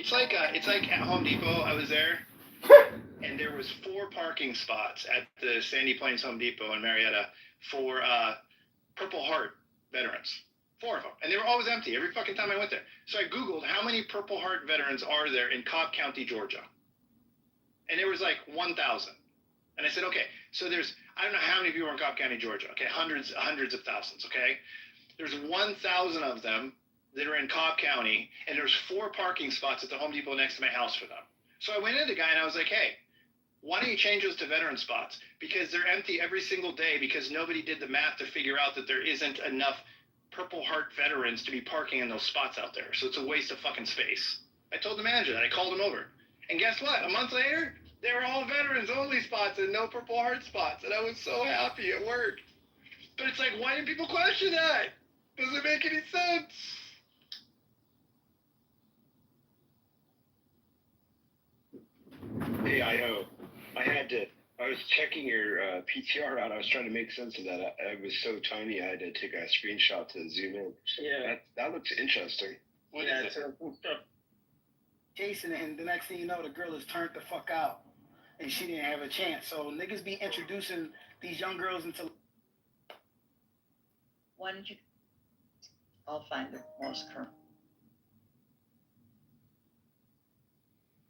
it's like at Home Depot. I was there, and there was 4 parking spots at the Sandy Plains Home Depot in Marietta for Purple Heart veterans. 4 of them, and they were always empty every fucking time I went there. So I Googled how many Purple Heart veterans are there in Cobb County, Georgia, and there was like 1,000. And I said, okay, so there's, I don't know how many people are in Cobb County, Georgia. Okay, hundreds of thousands. Okay, there's 1,000 of them that are in Cobb County, and there's 4 parking spots at the Home Depot next to my house for them. So I went in to the guy and I was like, hey, why don't you change those to veteran spots? Because they're empty every single day because nobody did the math to figure out that there isn't enough Purple Heart veterans to be parking in those spots out there. So it's a waste of fucking space. I told the manager that. I called him over. And guess what? A month later, they were all veterans only spots and no Purple Heart spots. And I was so happy it worked. But it's like, why didn't people question that? Does it make any sense? Hey, I was checking your PTR out. I was trying to make sense of that. I was so tiny, I had to take a screenshot to zoom in. Yeah. That looks interesting. What is it? Jason, and the next thing you know, the girl is turned the fuck out. And she didn't have a chance. So niggas be introducing these young girls into... Why did you... I'll find the most current.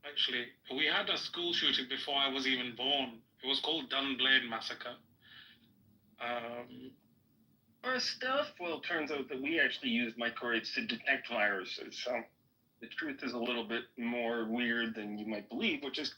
Actually, we had a school shooting before I was even born. It was called Dunblane Massacre. Our stuff, well, it turns out that we actually used microwaves to detect viruses. So the truth is a little bit more weird than you might believe, which is...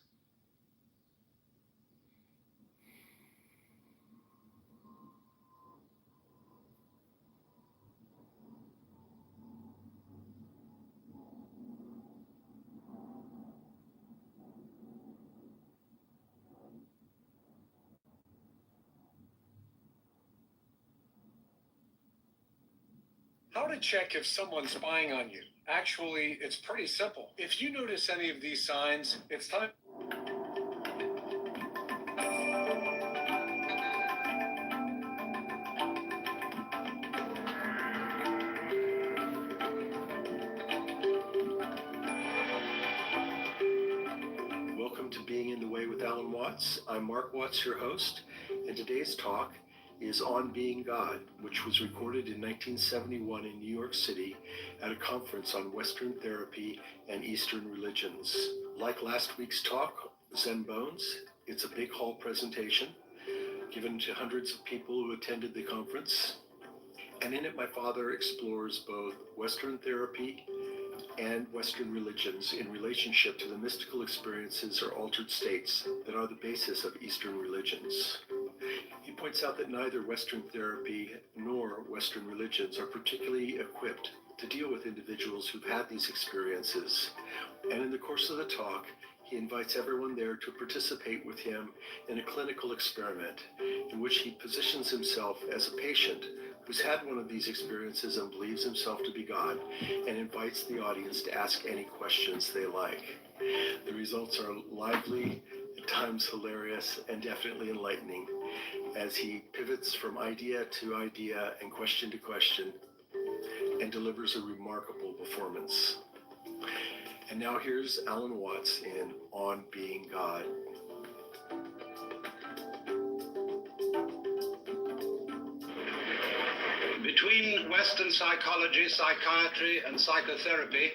How to check if someone's spying on you? Actually, it's pretty simple. If you notice any of these signs, it's time. Welcome to Being in the Way with Alan Watts. I'm Mark Watts, your host, and today's talk is On Being God, which was recorded in 1971 in New York City at a conference on Western therapy and Eastern religions. Like last week's talk, Zen Bones, it's a big hall presentation given to hundreds of people who attended the conference. And in it, my father explores both Western therapy and Western religions in relationship to the mystical experiences or altered states that are the basis of Eastern religions. He points out that neither Western therapy nor Western religions are particularly equipped to deal with individuals who've had these experiences. And in the course of the talk, he invites everyone there to participate with him in a clinical experiment in which he positions himself as a patient who's had one of these experiences and believes himself to be God, and invites the audience to ask any questions they like. The results are lively, at times hilarious, and definitely enlightening as he pivots from idea to idea and question to question and delivers a remarkable performance. And now here's Alan Watts in On Being God. Between Western psychology, psychiatry, and psychotherapy,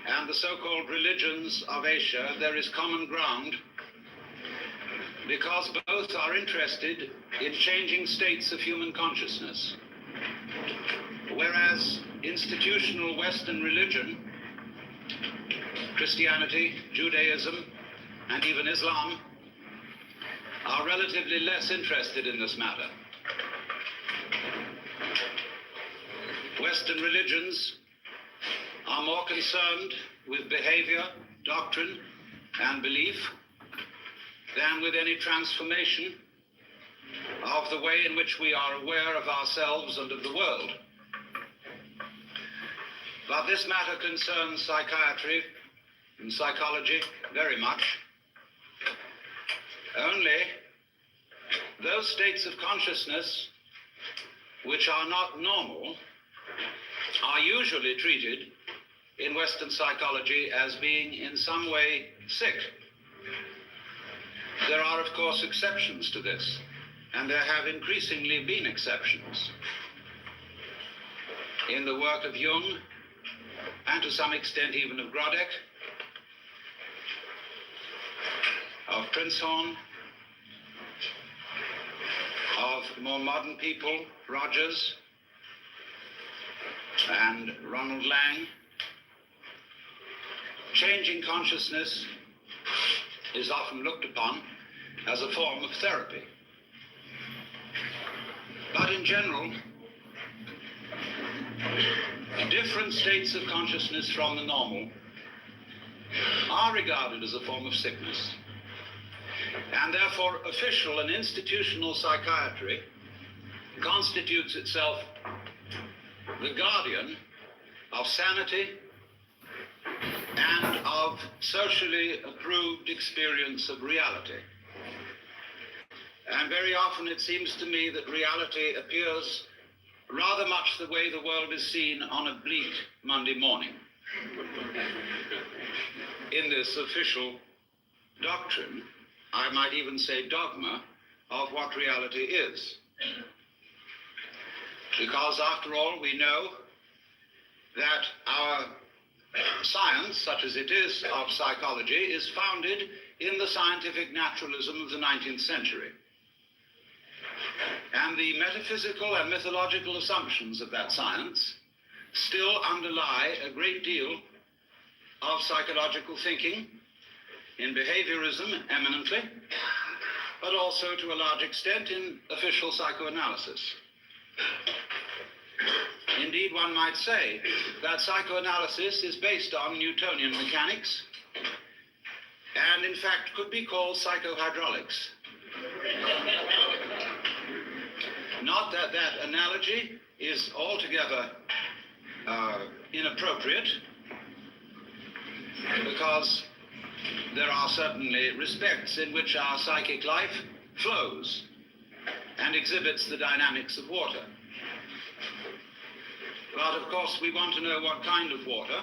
and the so-called religions of Asia, there is common ground because both are interested in changing states of human consciousness. Whereas institutional Western religion, Christianity, Judaism, and even Islam are relatively less interested in this matter. Western religions are more concerned with behavior, doctrine, and belief than with any transformation of the way in which we are aware of ourselves and of the world. But this matter concerns psychiatry and psychology very much. Only those states of consciousness which are not normal are usually treated in Western psychology as being in some way sick. There are, of course, exceptions to this, and there have increasingly been exceptions. In the work of Jung, and to some extent even of Grodek, of Prinzhorn, of more modern people, Rogers and Ronald Lang, changing consciousness is often looked upon as a form of therapy. But in general, different states of consciousness from the normal are regarded as a form of sickness. And therefore, official and institutional psychiatry constitutes itself the guardian of sanity and of socially approved experience of reality. And very often it seems to me that reality appears rather much the way the world is seen on a bleak Monday morning. In this official doctrine, I might even say dogma, of what reality is. Because after all, we know that our science, such as it is of psychology, is founded in the scientific naturalism of the 19th century. And the metaphysical and mythological assumptions of that science still underlie a great deal of psychological thinking, in behaviorism eminently, but also to a large extent in official psychoanalysis. Indeed, one might say that psychoanalysis is based on Newtonian mechanics and in fact could be called psychohydraulics. Not that that analogy is altogether inappropriate, because there are certainly respects in which our psychic life flows and exhibits the dynamics of water. But of course we want to know what kind of water.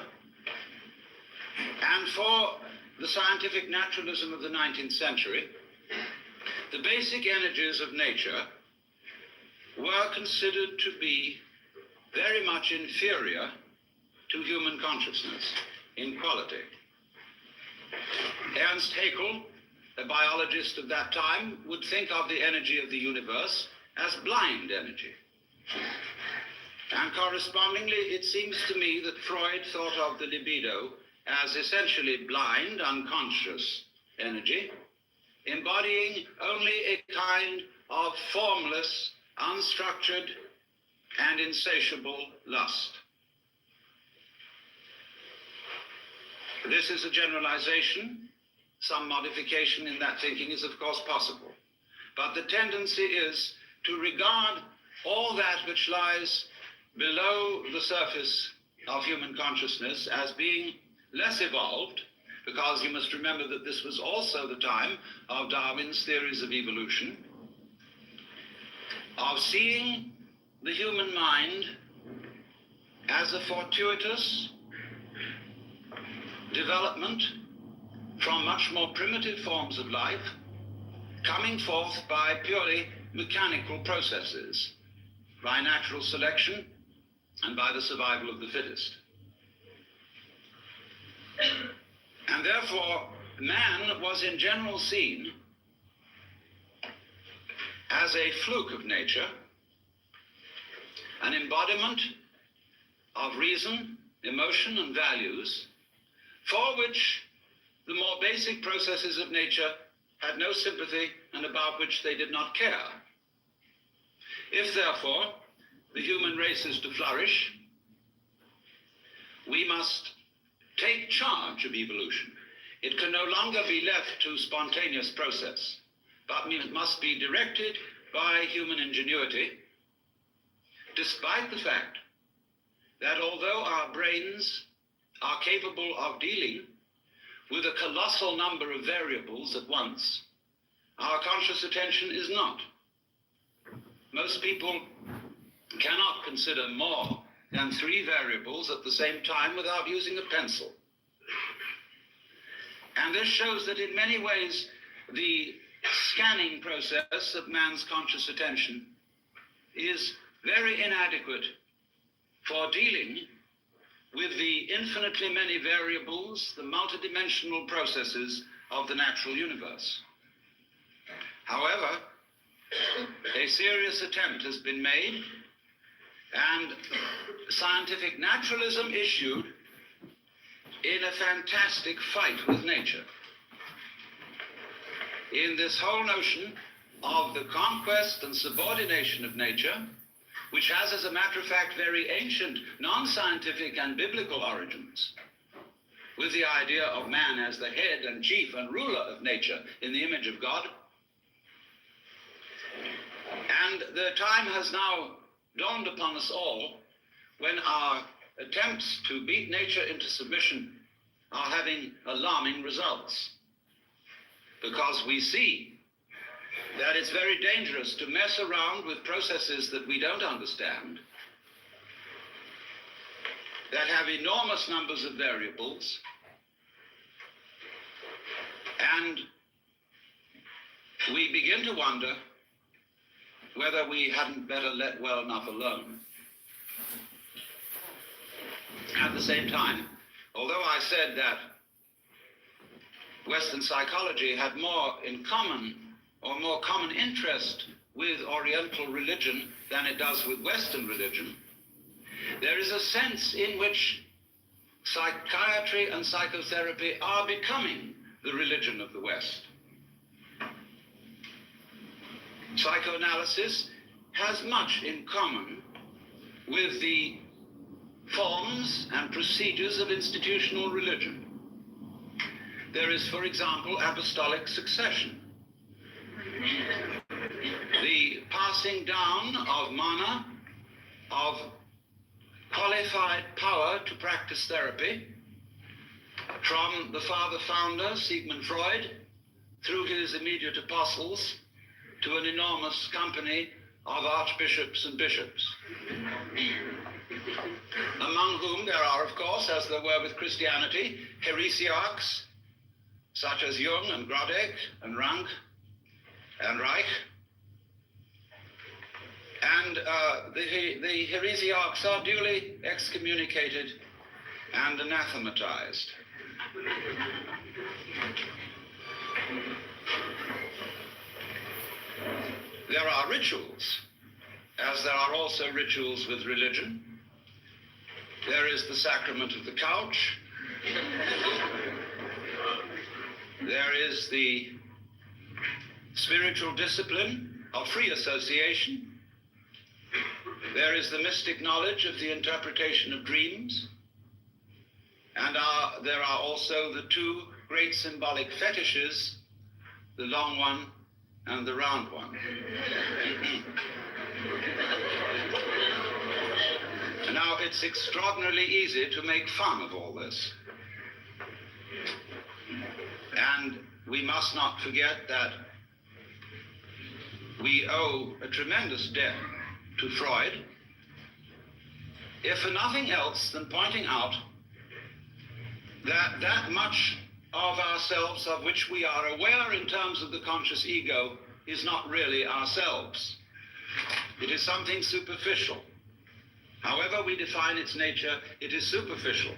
And for the scientific naturalism of the 19th century, the basic energies of nature were considered to be very much inferior to human consciousness in quality. Ernst Haeckel, a biologist of that time, would think of the energy of the universe as blind energy. And correspondingly, it seems to me that Freud thought of the libido as essentially blind, unconscious energy, embodying only a kind of formless, unstructured, and insatiable lust. This is a generalization. Some modification in that thinking is, of course, possible. But the tendency is to regard all that which lies below the surface of human consciousness as being less evolved, because you must remember that this was also the time of Darwin's theories of evolution, of seeing the human mind as a fortuitous development from much more primitive forms of life, coming forth by purely mechanical processes, by natural selection and by the survival of the fittest. And therefore, man was in general seen as a fluke of nature, an embodiment of reason, emotion, and values, for which the more basic processes of nature had no sympathy and about which they did not care. If, therefore, the human race is to flourish, we must take charge of evolution. It can no longer be left to spontaneous process, but it must be directed by human ingenuity, despite the fact that although our brains are capable of dealing with a colossal number of variables at once, our conscious attention is not. Most people cannot consider more than 3 variables at the same time without using a pencil. And this shows that in many ways the scanning process of man's conscious attention is very inadequate for dealing with the infinitely many variables, the multidimensional processes of the natural universe. However, a serious attempt has been made, and scientific naturalism issued in a fantastic fight with nature. In this whole notion of the conquest and subordination of nature, which has, as a matter of fact, very ancient, non-scientific and biblical origins, with the idea of man as the head and chief and ruler of nature in the image of God. And the time has now dawned upon us all when our attempts to beat nature into submission are having alarming results, because we see that it's very dangerous to mess around with processes that we don't understand, that have enormous numbers of variables, and we begin to wonder whether we hadn't better let well enough alone. At the same time, although I said that Western psychology had more in common, or more common interest with Oriental religion than it does with Western religion, there is a sense in which psychiatry and psychotherapy are becoming the religion of the West. Psychoanalysis has much in common with the forms and procedures of institutional religion. There is, for example, apostolic succession, the passing down of mana, of qualified power to practice therapy, from the father founder, Sigmund Freud, through his immediate apostles, to an enormous company of archbishops and bishops, among whom there are, of course, as there were with Christianity, heresiarchs, such as Jung and Grodek and Rank and Reich. And the heresiarchs are duly excommunicated and anathematized. There are rituals, as there are also rituals with religion. There is the sacrament of the couch. There is the spiritual discipline of free association. There is the mystic knowledge of the interpretation of dreams. And there are also the 2 great symbolic fetishes, the long one and the round one. Now, it's extraordinarily easy to make fun of all this. And we must not forget that we owe a tremendous debt to Freud, if for nothing else than pointing out that much of ourselves of which we are aware in terms of the conscious ego is not really ourselves. It is something superficial. However we define its nature, it is superficial.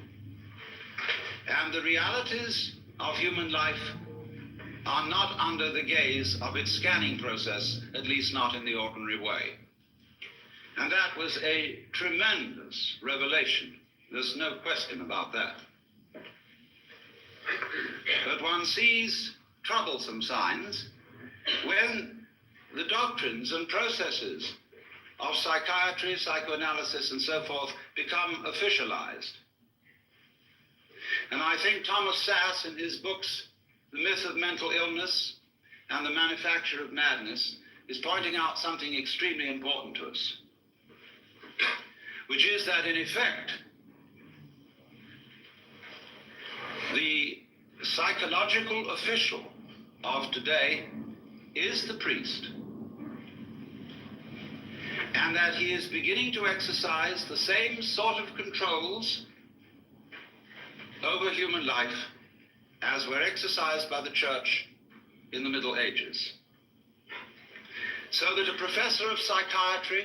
And the realities of human life are not under the gaze of its scanning process, at least not in the ordinary way. And that was a tremendous revelation. There's no question about that. But one sees troublesome signs when the doctrines and processes of psychiatry, psychoanalysis, and so forth become officialized. And I think Thomas Sass, in his books, The Myth of Mental Illness and The Manufacture of Madness, is pointing out something extremely important to us, which is that, in effect, the psychological official of today is the priest. and that he is beginning to exercise the same sort of controls over human life as were exercised by the church in the Middle Ages. So that a professor of psychiatry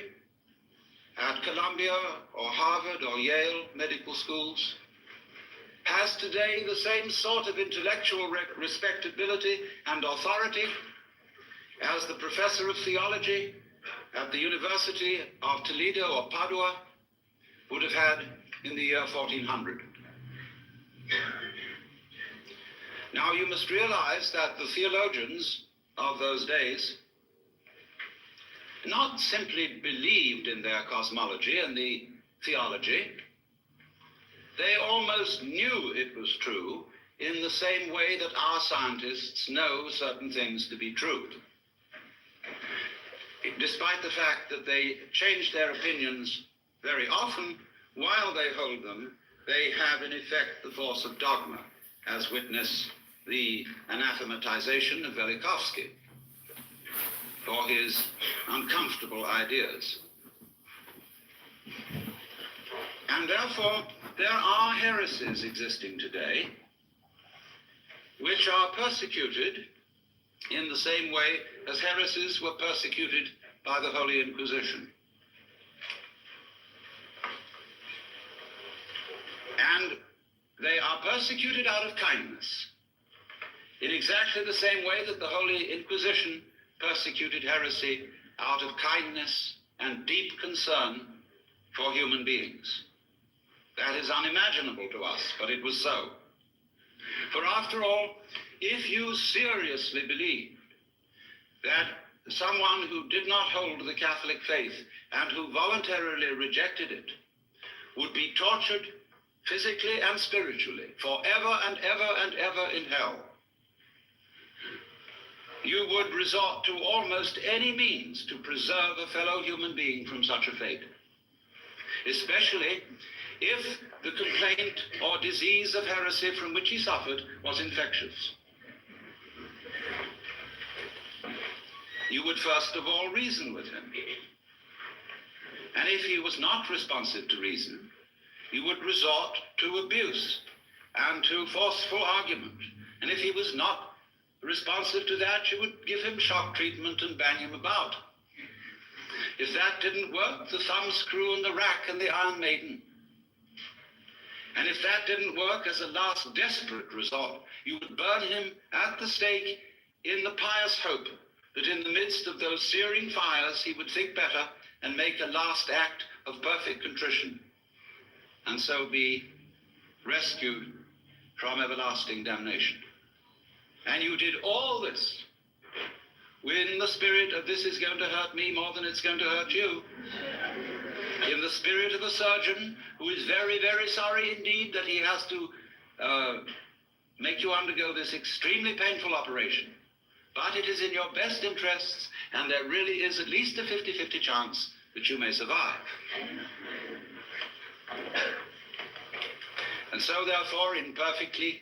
at Columbia or Harvard or Yale medical schools has today the same sort of intellectual respectability and authority as the professor of theology at the University of Toledo or Padua would have had in the year 1400. Now you must realize that the theologians of those days not simply believed in their cosmology and the theology, they almost knew it was true in the same way that our scientists know certain things to be true. Despite the fact that they change their opinions very often, while they hold them, they have in effect the force of dogma, as witness the anathematization of Velikovsky for his uncomfortable ideas. And therefore, there are heresies existing today which are persecuted in the same way as heresies were persecuted by the Holy Inquisition. And they are persecuted out of kindness, in exactly the same way that the Holy Inquisition persecuted heresy out of kindness and deep concern for human beings. That is unimaginable to us, but it was so. For after all, if you seriously believed that someone who did not hold the Catholic faith and who voluntarily rejected it would be tortured physically and spiritually forever and ever and ever in hell, you would resort to almost any means to preserve a fellow human being from such a fate, especially if the complaint or disease of heresy from which he suffered was infectious. You would first of all reason with him. And if he was not responsive to reason, you would resort to abuse and to forceful argument. And if he was not responsive to that, you would give him shock treatment and bang him about. If that didn't work, the thumbscrew and the rack and the Iron Maiden. And if that didn't work, as a last desperate resort, you would burn him at the stake in the pious hope that in the midst of those searing fires he would think better and make a last act of perfect contrition, and so be rescued from everlasting damnation. And you did all this in the spirit of this is going to hurt me more than it's going to hurt you. In the spirit of a surgeon who is very, very sorry indeed that he has to make you undergo this extremely painful operation. But it is in your best interests, and there really is at least a 50-50 chance that you may survive. And so, therefore, in perfectly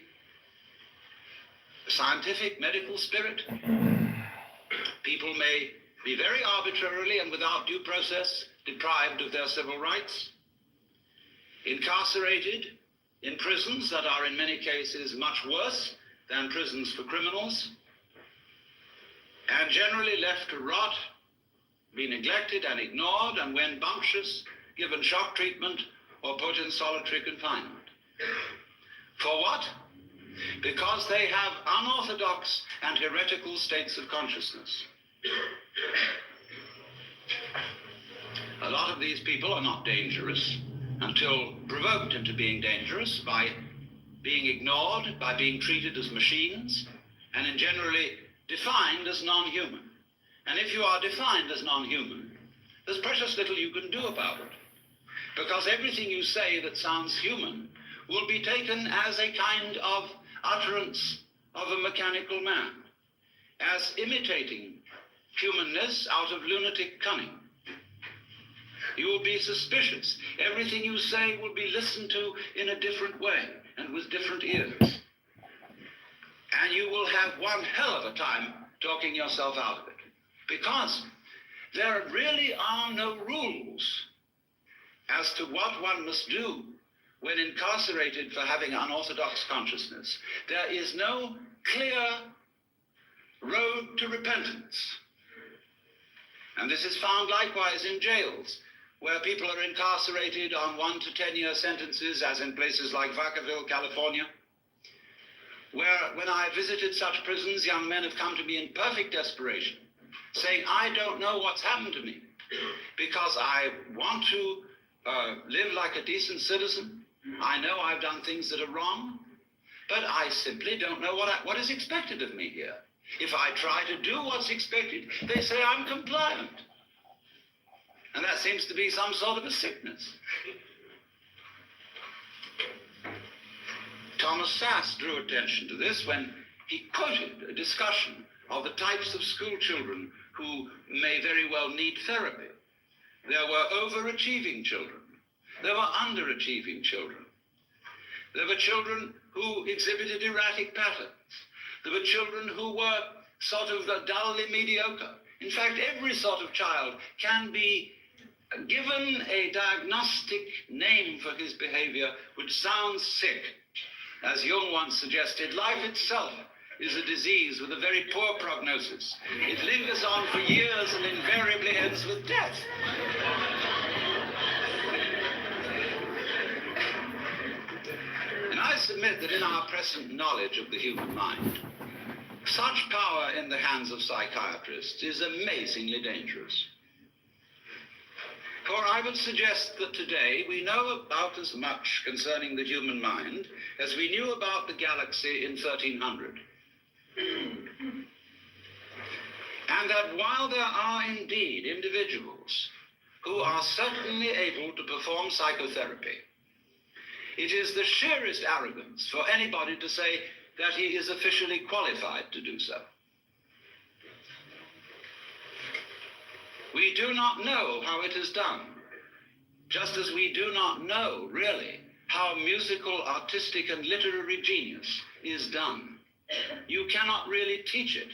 scientific medical spirit, people may be very arbitrarily and without due process deprived of their civil rights, incarcerated in prisons that are in many cases much worse than prisons for criminals, and generally left to rot, be neglected and ignored, and when bumptious, given shock treatment or put in solitary confinement. For what? Because they have unorthodox and heretical states of consciousness. A lot of these people are not dangerous until provoked into being dangerous by being ignored, by being treated as machines, and in generally defined as non-human. And if you are defined as non-human, there's precious little you can do about it, because everything you say that sounds human will be taken as a kind of utterance of a mechanical man, as imitating humanness out of lunatic cunning. You will be suspicious. Everything you say will be listened to in a different way and with different ears. And you will have one hell of a time talking yourself out of it. Because there really are no rules as to what one must do when incarcerated for having unorthodox consciousness. There is no clear road to repentance. And this is found likewise in jails, where people are incarcerated on 1 to 10-year sentences, as in places like Vacaville, California, where when I visited such prisons, young men have come to me in perfect desperation, saying, I don't know what's happened to me, because I want to live like a decent citizen. I know I've done things that are wrong, but I simply don't know what is expected of me here. If I try to do what's expected, they say I'm compliant. And that seems to be some sort of a sickness. Thomas Sass drew attention to this when he quoted a discussion of the types of school children who may very well need therapy. There were overachieving children. There were underachieving children. There were children who exhibited erratic patterns. There were children who were sort of dully mediocre. In fact, every sort of child can be given a diagnostic name for his behavior which sounds sick. As Jung once suggested, life itself is a disease with a very poor prognosis. It lingers on for years and invariably ends with death. And I submit that in our present knowledge of the human mind, such power in the hands of psychiatrists is amazingly dangerous. For I would suggest that today we know about as much concerning the human mind as we knew about the galaxy in 1300. And that while there are indeed individuals who are certainly able to perform psychotherapy, it is the sheerest arrogance for anybody to say that he is officially qualified to do so. We do not know how it is done, just as we do not know, really, how musical, artistic, and literary genius is done. You cannot really teach it.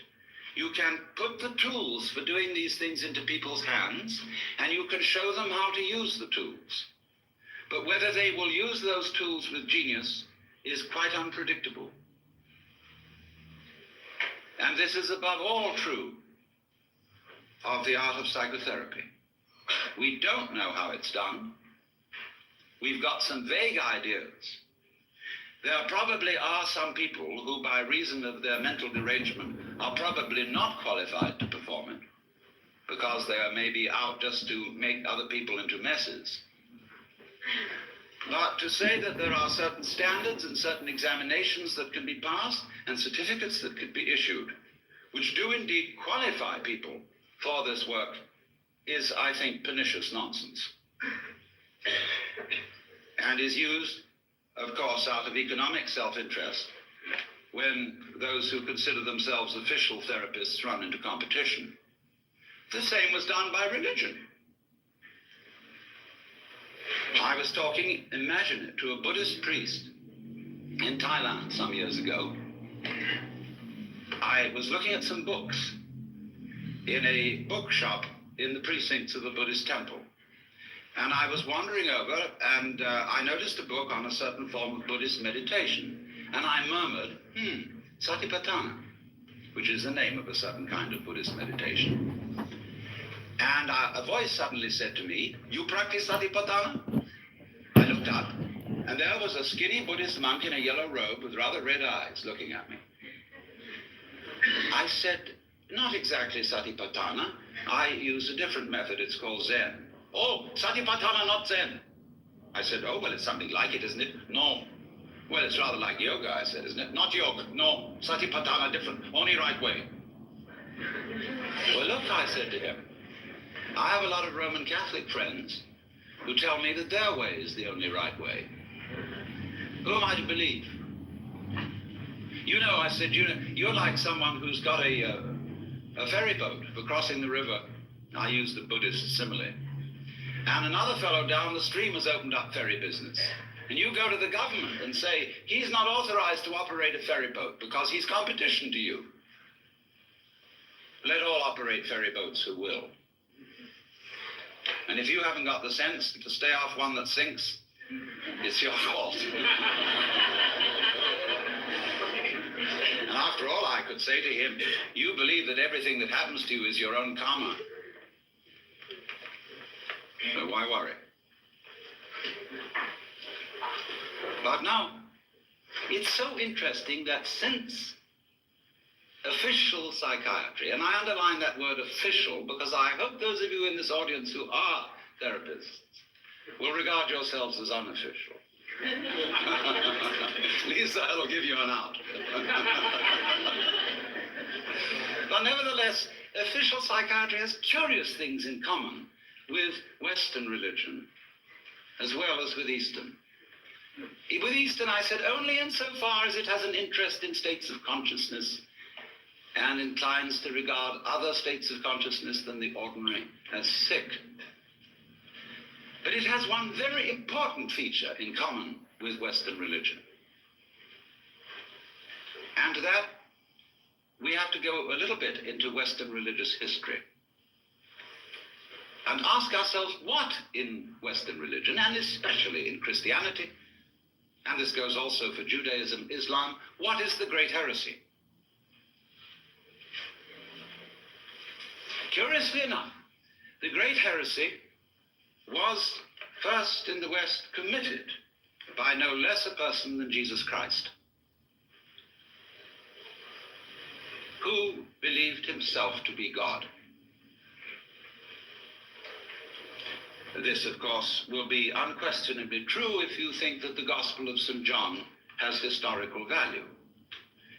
You can put the tools for doing these things into people's hands, and you can show them how to use the tools. But whether they will use those tools with genius is quite unpredictable. And this is above all true of the art of psychotherapy. We don't know how it's done. We've got some vague ideas. There probably are some people who, by reason of their mental derangement, are probably not qualified to perform it, because they are maybe out just to make other people into messes. But to say that there are certain standards and certain examinations that can be passed and certificates that could be issued, which do indeed qualify people for this work, is, I think, pernicious nonsense. And is used, of course, out of economic self-interest when those who consider themselves official therapists run into competition. The same was done by religion. I was talking, imagine it, to a Buddhist priest in Thailand some years ago. I was looking at some books in a bookshop in the precincts of a Buddhist temple. And I was wandering over, and I noticed a book on a certain form of Buddhist meditation. And I murmured, Satipatthana, which is the name of a certain kind of Buddhist meditation. And a voice suddenly said to me, "You practice Satipatthana?" I looked up, and there was a skinny Buddhist monk in a yellow robe with rather red eyes looking at me. I said, "Not exactly Satipatthana. I use a different method. It's called Zen." "Oh, Satipatthana, not Zen." I said, "Oh, well, it's something like it, isn't it?" "No." "Well, it's rather like yoga," I said, "isn't it?" "Not yoga. No, Satipatthana different. Only right way." "Well, look," I said to him, "I have a lot of Roman Catholic friends who tell me that their way is the only right way. Who am I to believe?" "You know," I said, "you're like someone who's got a ferry boat for crossing the river." I used the Buddhist simile. "And another fellow down the stream has opened up ferry business. And you go to the government and say, he's not authorized to operate a ferry boat because he's competition to you. Let all operate ferry boats who will. And if you haven't got the sense to stay off one that sinks, it's your fault. And after all, I could say to him, you believe that everything that happens to you is your own karma. So why worry? But now, it's so interesting that since official psychiatry, and I underline that word official because I hope those of you in this audience who are therapists will regard yourselves as unofficial. Lisa, that'll give you an out. But nevertheless, official psychiatry has curious things in common with Western religion as well as with Eastern. With Eastern, I said, only insofar as it has an interest in states of consciousness and inclines to regard other states of consciousness than the ordinary as sick. But it has one very important feature in common with Western religion. And to that, we have to go a little bit into Western religious history and ask ourselves what in Western religion, and especially in Christianity, and this goes also for Judaism, Islam, what is the great heresy? Curiously enough, the great heresy was first in the West committed by no less a person than Jesus Christ, who believed himself to be God. This, of course, will be unquestionably true if you think that the Gospel of St. John has historical value.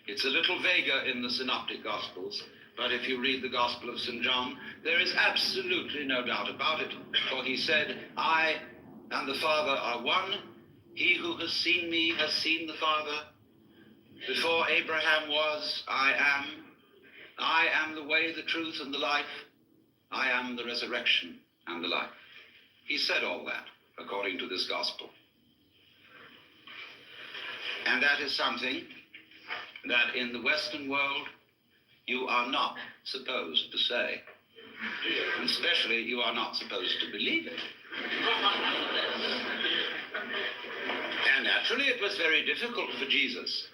It's a little vaguer in the Synoptic Gospels, but if you read the Gospel of St. John, there is absolutely no doubt about it, for he said, I and the Father are one. He who has seen me has seen the Father. Before Abraham was, I am. I am the way, the truth, and the life. I am the resurrection and the life. He said all that, according to this gospel. And that is something that in the Western world you are not supposed to say. And especially you are not supposed to believe it. And naturally it was very difficult for Jesus,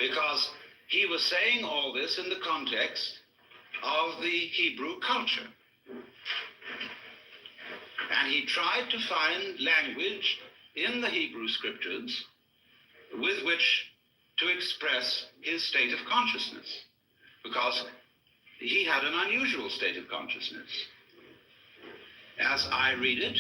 because he was saying all this in the context of the Hebrew culture. And he tried to find language in the Hebrew scriptures with which to express his state of consciousness, because he had an unusual state of consciousness. As I read it,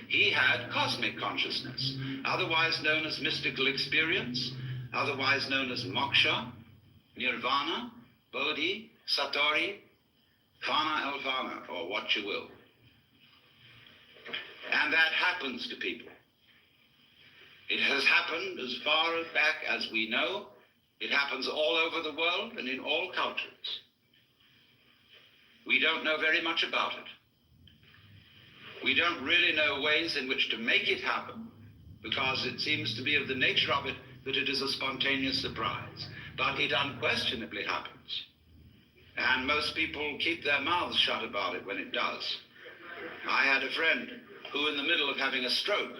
he had cosmic consciousness, otherwise known as mystical experience, otherwise known as moksha, nirvana, bodhi, satori, fana elvana, or what you will. And that happens to people. It has happened as far back as we know. It happens all over the world and in all cultures. We don't know very much about it. We don't really know ways in which to make it happen, because it seems to be of the nature of it that it is a spontaneous surprise. But it unquestionably happens. And most people keep their mouths shut about it when it does. I had a friend who, in the middle of having a stroke,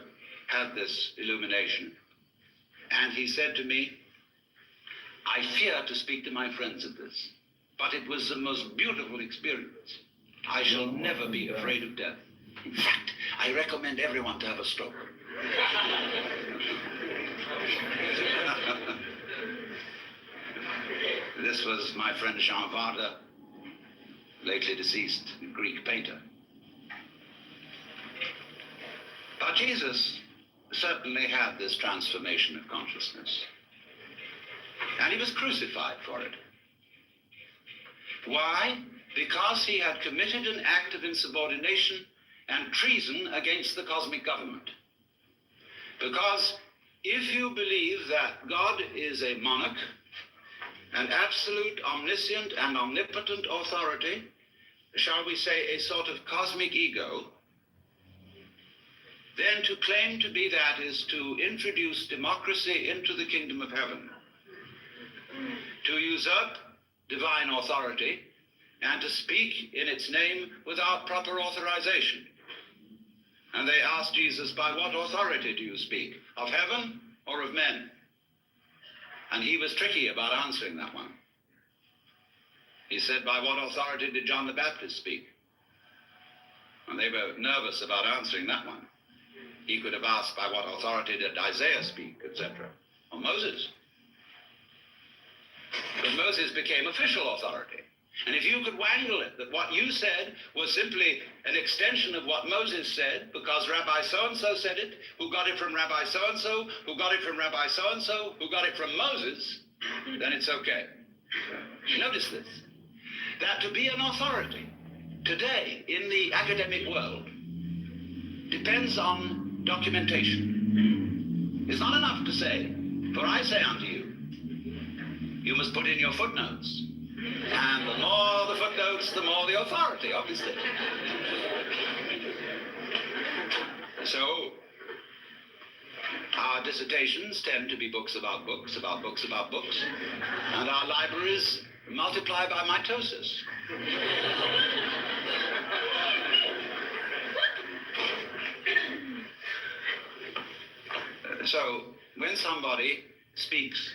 had this illumination. And he said to me, I fear to speak to my friends of this, but it was the most beautiful experience. I shall never be afraid of death. In fact, I recommend everyone to have a stroke. This was my friend Jean Varda, lately deceased, Greek painter. But Jesus certainly had this transformation of consciousness. And he was crucified for it. Why? Because he had committed an act of insubordination and treason against the cosmic government. Because if you believe that God is a monarch, an absolute, omniscient, and omnipotent authority, shall we say a sort of cosmic ego, then to claim to be that is to introduce democracy into the kingdom of heaven, to usurp divine authority, and to speak in its name without proper authorization. And they asked Jesus, by what authority do you speak? Of heaven or of men? And he was tricky about answering that one. He said, by what authority did John the Baptist speak? And they were nervous about answering that one. He could have asked, by what authority did Isaiah speak, etc. Or Moses. But Moses became official authority. And if you could wangle it, that what you said was simply an extension of what Moses said, because Rabbi so-and-so said it, who got it from Rabbi so-and-so, who got it from Rabbi so-and-so, who got it from Moses, then it's okay. Notice this, that to be an authority today in the academic world depends on documentation. It's not enough to say, for I say unto you, you must put in your footnotes. And the more the footnotes, the more the authority, obviously. So, our dissertations tend to be books about books, about books about books, and our libraries multiply by mitosis. So, when somebody speaks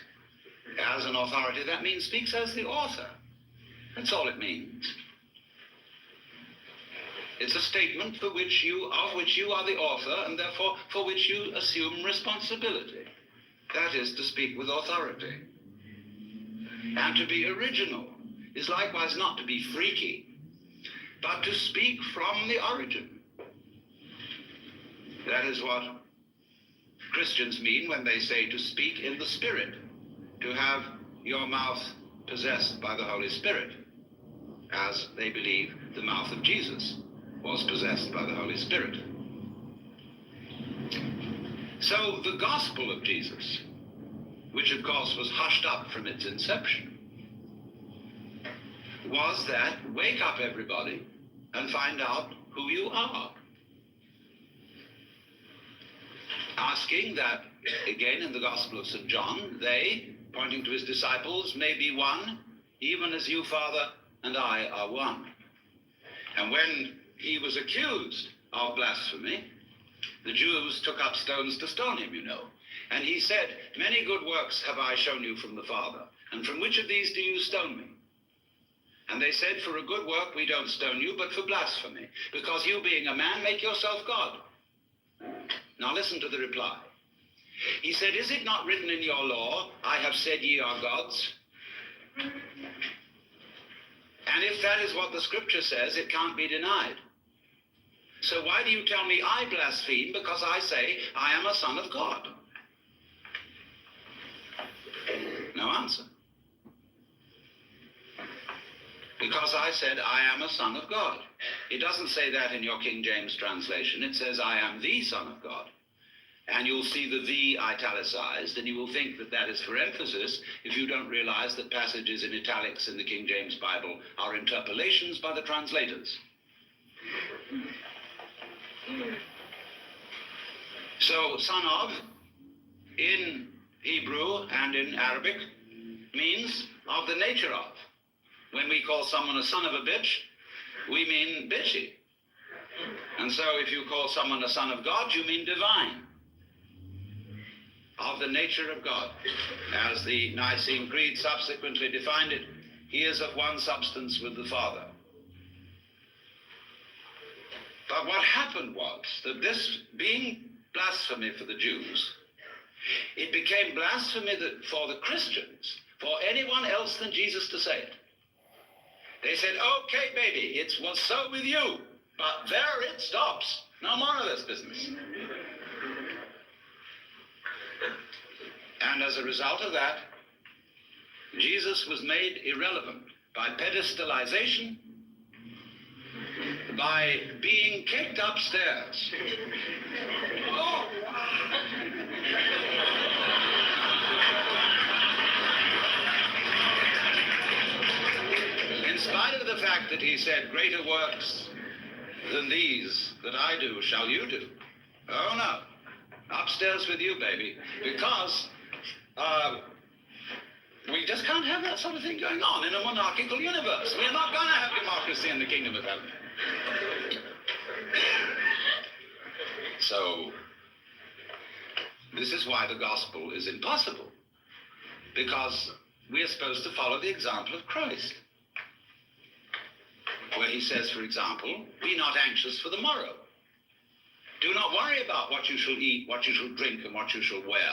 as an authority, that means speaks as the author. That's all it means. It's a statement of which you are the author, and therefore for which you assume responsibility. That is to speak with authority. And to be original is likewise not to be freaky, but to speak from the origin. That is what Christians mean when they say to speak in the Spirit, to have your mouth possessed by the Holy Spirit, as they believe the mouth of Jesus was possessed by the Holy Spirit. So the gospel of Jesus, which of course was hushed up from its inception, was that wake up everybody and find out who you are. Asking that, again in the Gospel of St. John, they, pointing to his disciples, may be one, even as you, Father, and I are one. And when he was accused of blasphemy, the Jews took up stones to stone him, you know. And he said, many good works have I shown you from the Father, and from which of these do you stone me? And they said, for a good work we don't stone you, but for blasphemy, because you being a man make yourself God. Now listen to the reply. He said, is it not written in your law, I have said ye are gods? And if that is what the scripture says, it can't be denied. So why do you tell me I blaspheme because I say I am a son of God? No answer. Because I said I am a son of God. It doesn't say that in your King James translation. It says I am the Son of God. And you'll see the italicized, and you will think that that is for emphasis if you don't realize that passages in italics in the King James Bible are interpolations by the translators. So, son of, in Hebrew and in Arabic, means of the nature of. When we call someone a son of a bitch, we mean bitchy. And so if you call someone a son of God, you mean divine. Of the nature of God. As the Nicene Creed subsequently defined it, he is of one substance with the Father. But what happened was that this being blasphemy for the Jews, it became blasphemy for the Christians, for anyone else than Jesus to say it. They said, okay, baby, it was so with you, but there it stops. No more of this business. And as a result of that, Jesus was made irrelevant by pedestalization, by being kicked upstairs. Oh, wow. In spite of the fact that he said, greater works than these that I do shall you do. Oh, no. Upstairs with you, baby. Because we just can't have that sort of thing going on in a monarchical universe. We're not going to have democracy in the kingdom of heaven. So, this is why the gospel is impossible, because we are supposed to follow the example of Christ, where he says, for example, be not anxious for the morrow. Do not worry about what you shall eat, what you shall drink, and what you shall wear.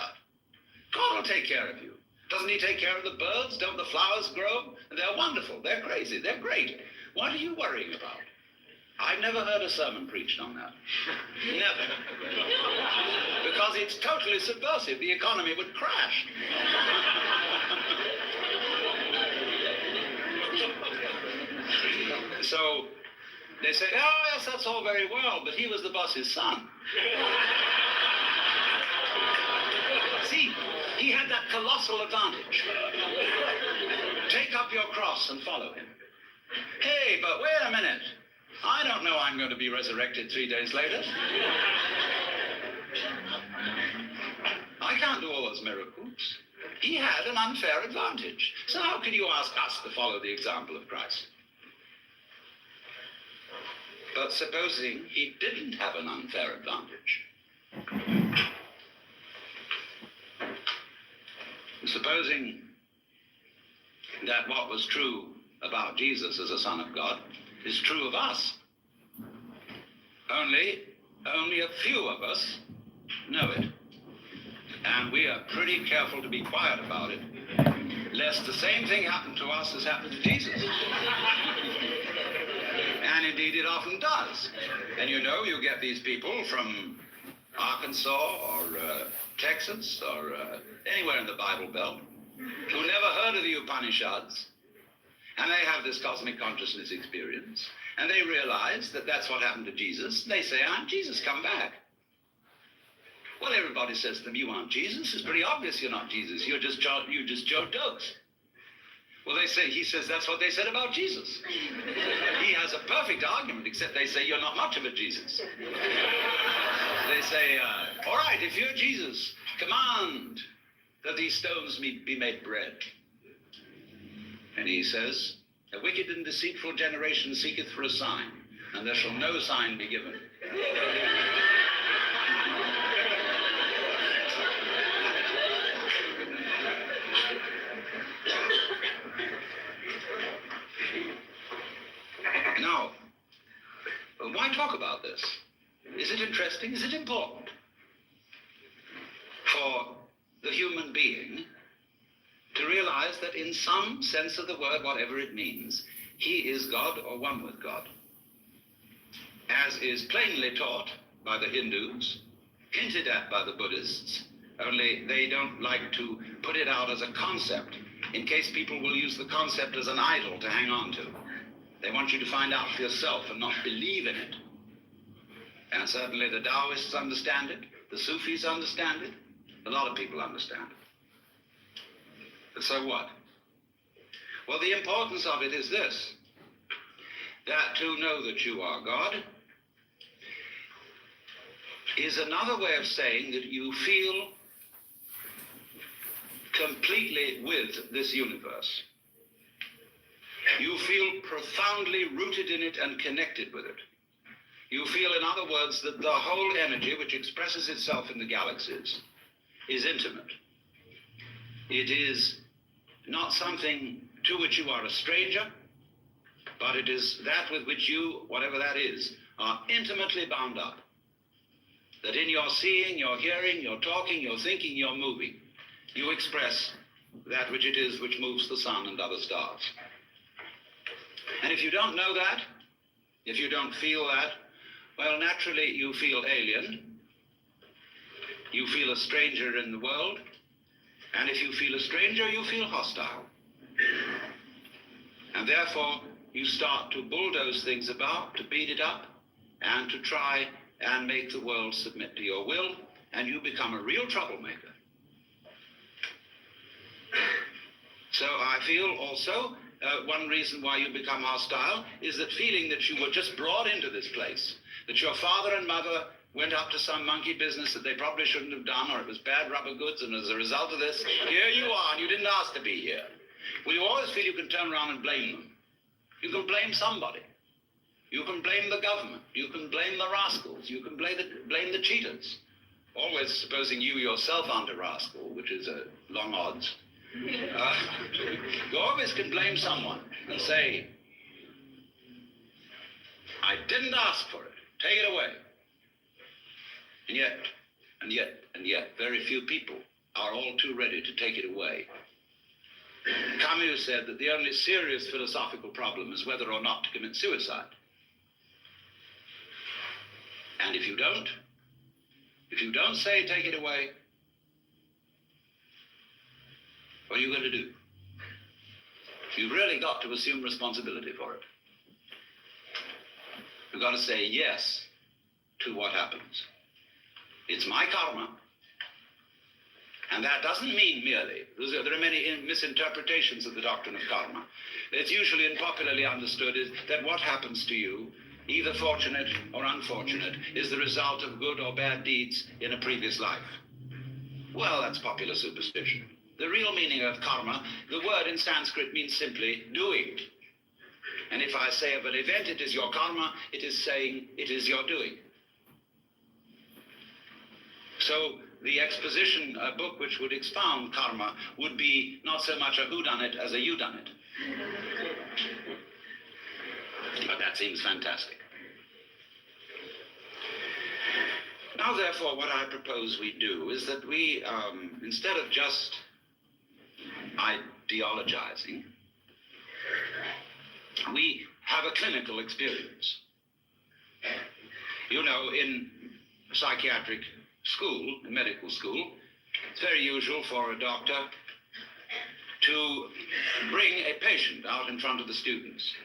God will take care of you. Doesn't he take care of the birds? Don't the flowers grow? They're wonderful. They're crazy. They're great. What are you worrying about? I've never heard a sermon preached on that. Never. Because it's totally subversive. The economy would crash. So they say, oh, yes, that's all very well, but he was the boss's son. See, he had that colossal advantage. Take up your cross and follow him. Hey, but wait a minute. I don't know I'm going to be resurrected 3 days later. I can't do all those miracles. He had an unfair advantage. So how can you ask us to follow the example of Christ? But supposing he didn't have an unfair advantage. Supposing that what was true about Jesus as a son of God is true of us. Only a few of us know it. And we are pretty careful to be quiet about it, lest the same thing happen to us as happened to Jesus. And indeed it often does. And you know, you get these people from Arkansas or Texas or anywhere in the Bible Belt who never heard of the Upanishads, and they have this cosmic consciousness experience, and they realize that that's what happened to Jesus. They say, I'm Jesus, come back. Well, everybody says to them, you aren't Jesus. It's pretty obvious you're not Jesus. You're just Joe Dokes. Well, he says that's what they said about Jesus. He has a perfect argument, except they say you're not much of a Jesus. They say, all right, if you're Jesus, command that these stones be made bread. And he says, a wicked and deceitful generation seeketh for a sign, and there shall no sign be given. Now, why talk about this? Is it interesting? Is it important for the human being to realize that in some sense of the word, whatever it means, he is God or one with God, as is plainly taught by the Hindus, hinted at by the Buddhists, only they don't like to put it out as a concept in case people will use the concept as an idol to hang on to. They want you to find out for yourself and not believe in it. And certainly the Taoists understand it, the Sufis understand it, a lot of people understand it. But so what? Well, the importance of it is this, that to know that you are God is another way of saying that you feel completely with this universe. You feel profoundly rooted in it and connected with it. You feel, in other words, that the whole energy which expresses itself in the galaxies is intimate. It is not something to which you are a stranger, but it is that with which you, whatever that is, are intimately bound up. That in your seeing, your hearing, your talking, your thinking, your moving, you express that which it is which moves the sun and other stars. And if you don't know that, if you don't feel that, well, naturally you feel alien, you feel a stranger in the world, and if you feel a stranger, you feel hostile. And therefore, you start to bulldoze things about, to beat it up, and to try and make the world submit to your will, and you become a real troublemaker. So I feel also one reason why you become hostile is that feeling that you were just brought into this place, that your father and mother went up to some monkey business that they probably shouldn't have done, or it was bad rubber goods, and as a result of this, here you are, and you didn't ask to be here. Well, you always feel you can turn around and blame them. You can blame somebody. You can blame the government. You can blame the rascals. You can blame the cheaters. Always supposing you yourself aren't a rascal, which is a long odds. You always can blame someone and say, I didn't ask for it. Take it away. And yet, very few people are all too ready to take it away. Camus said that the only serious philosophical problem is whether or not to commit suicide. And if you don't say take it away, what are you going to do? You've really got to assume responsibility for it. You've got to say yes to what happens. It's my karma. And that doesn't mean merely, there are many misinterpretations of the doctrine of karma. It's usually and popularly understood is that what happens to you, either fortunate or unfortunate, is the result of good or bad deeds in a previous life. Well, that's popular superstition. The real meaning of karma, the word in Sanskrit means simply doing. And if I say of an event it is your karma, it is saying it is your doing. So the exposition book which would expound karma would be not so much a whodunit as a youdunit. But that seems fantastic. Now, therefore, what I propose we do is that we, instead of just ideologizing, we have a clinical experience. You know, in psychiatric school, in medical school, it's very usual for a doctor to bring a patient out in front of the students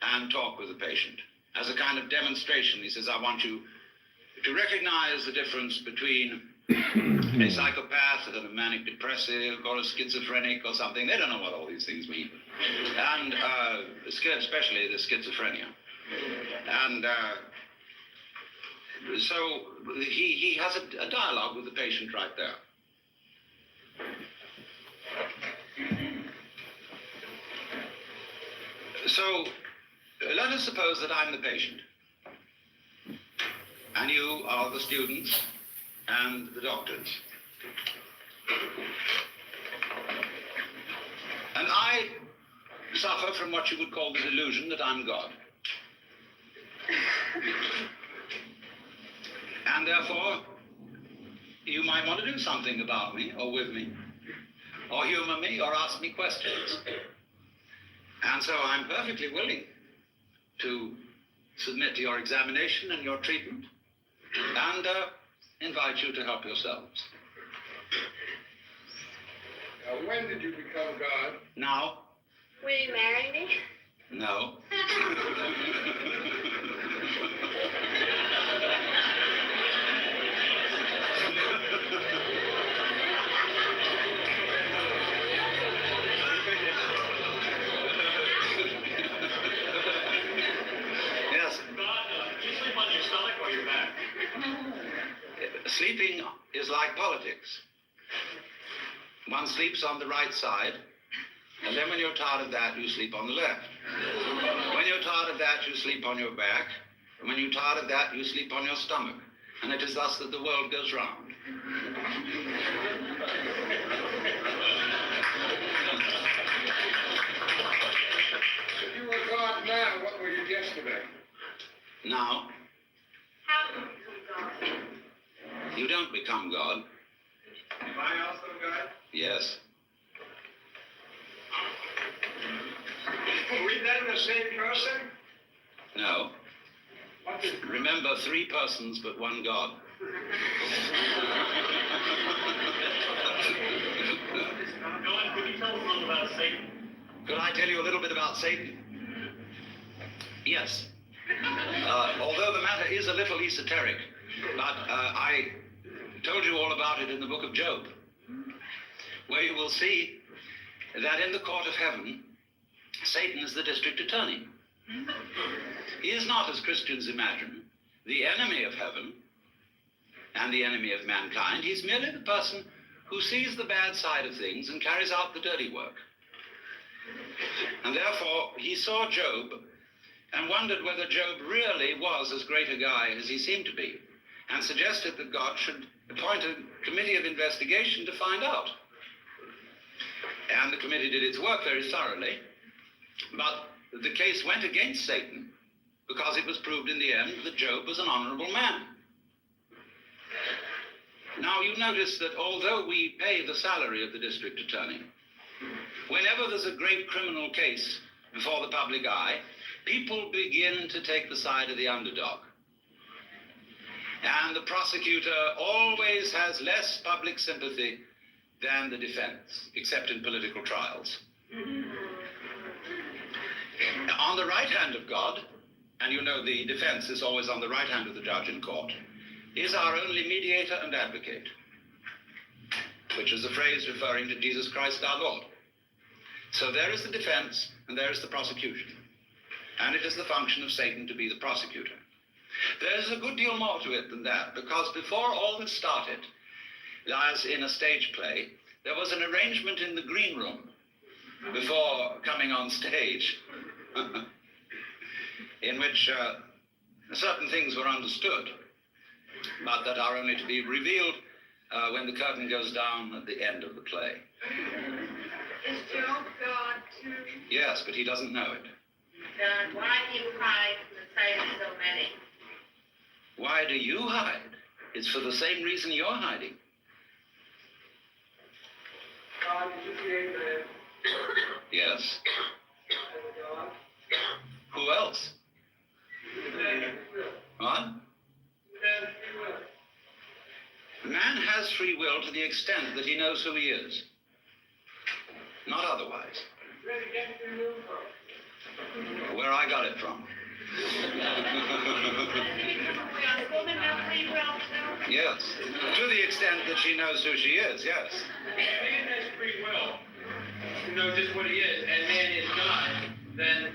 and talk with the patient as a kind of demonstration. He says, I want you to recognize the difference between a psychopath and a manic depressive or a schizophrenic or something. They don't know what all these things mean. And especially the schizophrenia. And so he has a dialogue with the patient right there. So let us suppose that I'm the patient, and you are the students and the doctors. And I suffer from what you would call the delusion that I'm God. And therefore, you might want to do something about me, or with me, or humor me, or ask me questions. And so I'm perfectly willing to submit to your examination and your treatment, and invite you to help yourselves. When did you become God? Now? Will you marry me? No. Yes. Do you sleep on your stomach or your back? Sleeping is like politics. One sleeps on the right side, and then when you're tired of that, you sleep on the left. When you're tired of that, you sleep on your back. And when you're tired of that, you sleep on your stomach. And it is thus that the world goes round. If you were God now, what were you yesterday? Now, How do you become God? you don't become God. Am I also God? Yes. Are we then the same person? No. What did Remember, 3 persons, but 1 God. John, could you tell us a little about Satan? Could I tell you a little bit about Satan? Yes. Although the matter is a little esoteric, but I told you all about it in the book of Job, where you will see that in the court of heaven, Satan is the district attorney. He is not, as Christians imagine, the enemy of heaven and the enemy of mankind. He's merely the person who sees the bad side of things and carries out the dirty work. And therefore, he saw Job and wondered whether Job really was as great a guy as he seemed to be, and suggested that God should appoint a committee of investigation to find out. And the committee did its work very thoroughly, but the case went against Satan because it was proved in the end that Job was an honorable man. Now, you notice that although we pay the salary of the district attorney, whenever there's a great criminal case before the public eye, people begin to take the side of the underdog. And the prosecutor always has less public sympathy than the defense, except in political trials. On the right hand of God, and you know the defense is always on the right hand of the judge in court, is our only mediator and advocate, which is a phrase referring to Jesus Christ our Lord. So there is the defense and there is the prosecution. And it is the function of Satan to be the prosecutor. There's a good deal more to it than that, because before all this started, as in a stage play, there was an arrangement in the green room before coming on stage in which certain things were understood, but that are only to be revealed when the curtain goes down at the end of the play. Is Job God too? Yes, but he doesn't know it. Then why do you hide from the sight of so many? Why do you hide? It's for the same reason you're hiding. God, did you create man? Yes. God? Who else? Man has free will. What? Man has free will. Man has free will to the extent that he knows who he is. Not otherwise. Where did he get free will from? Where I got it from. Does women have free will too? Yes. To the extent that she knows who she is, yes. Man has free will to know just what he is, and man is God, then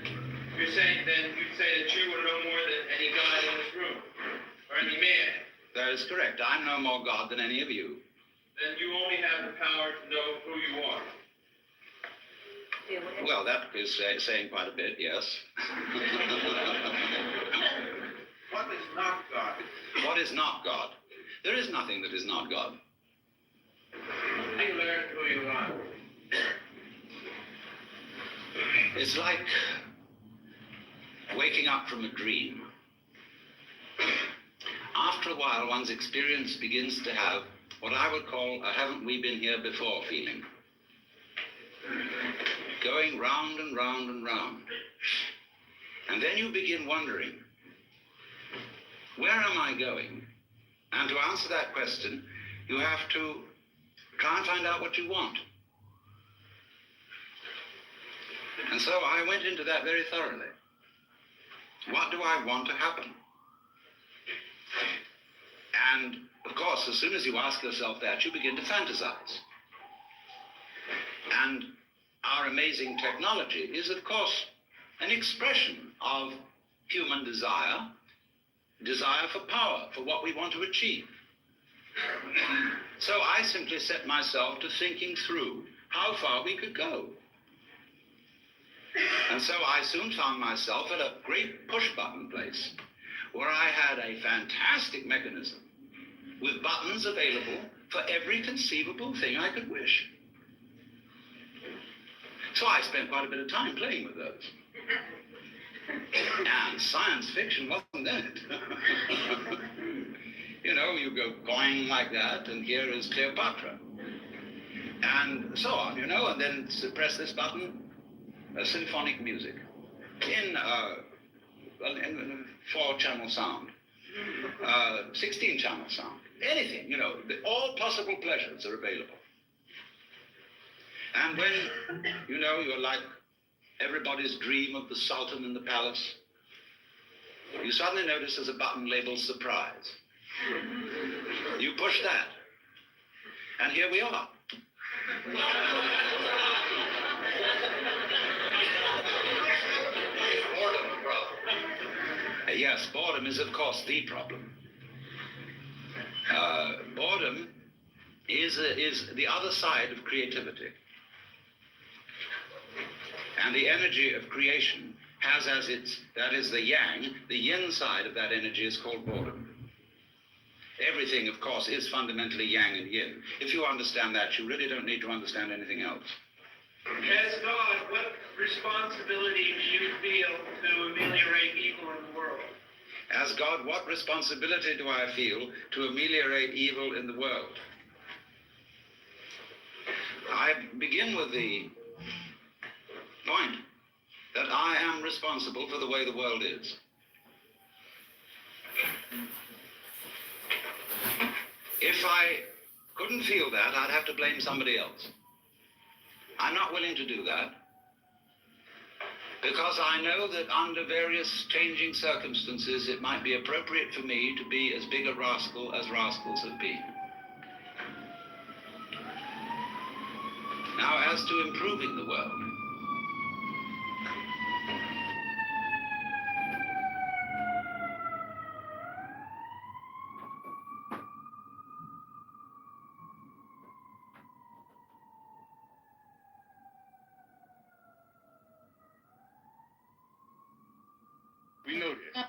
you'd say that you would know more than any God in this room, or any man. That is correct. I'm no more God than any of you. Then you only have the power to know who you are. Well, that is saying quite a bit, yes. What is not God? What is not God? There is nothing that is not God. How do you learn who you are? It's like waking up from a dream. After a while, one's experience begins to have what I would call a haven't we been here before feeling. Going round and round and round. And then you begin wondering, where am I going? And to answer that question, you have to try and find out what you want. And so I went into that very thoroughly. What do I want to happen? And, of course, as soon as you ask yourself that, you begin to fantasize. And our amazing technology is, of course, an expression of human desire for power, for what we want to achieve. So I simply set myself to thinking through how far we could go. And so I soon found myself at a great push-button place where I had a fantastic mechanism with buttons available for every conceivable thing I could wish. So I spent quite a bit of time playing with those. And science fiction wasn't in it. You know, you go going like that, and here is Cleopatra. And so on, you know, and then press this button, symphonic music in 4-channel sound, 16-channel sound, anything, you know, all possible pleasures are available. And when, you know, you're like everybody's dream of the Sultan in the palace, you suddenly notice there's a button labeled surprise. You push that, and here we are. Yes, boredom is, of course, the problem. Boredom is the other side of creativity. And the energy of creation has as its, that is the yang, the yin side of that energy is called boredom. Everything, of course, is fundamentally yang and yin. If you understand that, you really don't need to understand anything else. As God, what responsibility do you feel to ameliorate evil in the world? As God, what responsibility do I feel to ameliorate evil in the world? I begin with the point that I am responsible for the way the world is. If I couldn't feel that, I'd have to blame somebody else. I'm not willing to do that, because I know that under various changing circumstances, it might be appropriate for me to be as big a rascal as rascals have been. Now, as to improving the world, We know this.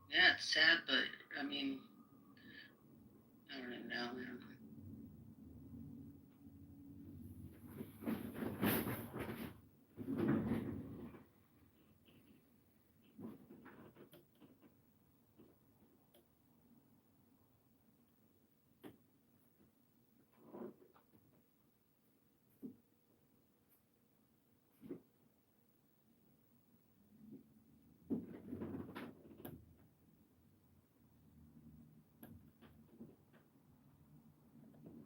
Yeah, it's sad, but I mean,